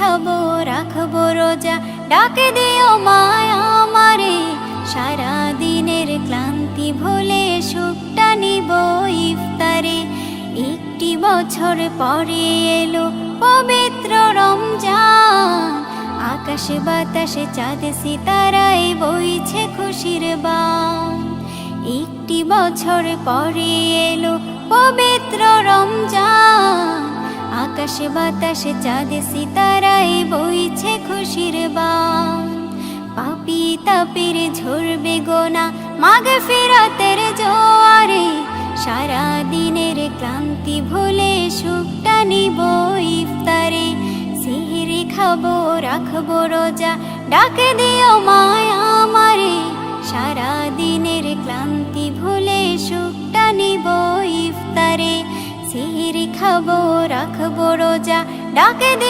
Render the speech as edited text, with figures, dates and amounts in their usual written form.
খাবো রাখবো রোজা, ডাকে দিও মায় আমারে। সারা দিনের ক্লান্তি ভুলে সুখটা নিব ইফতারে। একটি বছর পরে এলো পবিত্র রমজান, আকাশে বাতাসে চাঁদ সিতারায় বইছে খুশির বান। একটি বছর পরে এলো পবিত্র রমজান, আকাশে বাতাসে চাঁদ সিতারায় বইছে খুশির বান। পাপী তাপের ঝরবে গোনা মাগফিরাতের জোয়ারে, সারা দিনের ক্লান্তি ভুলে সুখটা নিব ইফতারে। সেহরি খাবো রাখবো রোজা, ডাকে দিও মায় আমারে। সারা দিনের ক্লান্তি ভুলে সুখটা নিব ইফতারে। সেহরি খাবো রাখবো রোজা, ডাকে দিও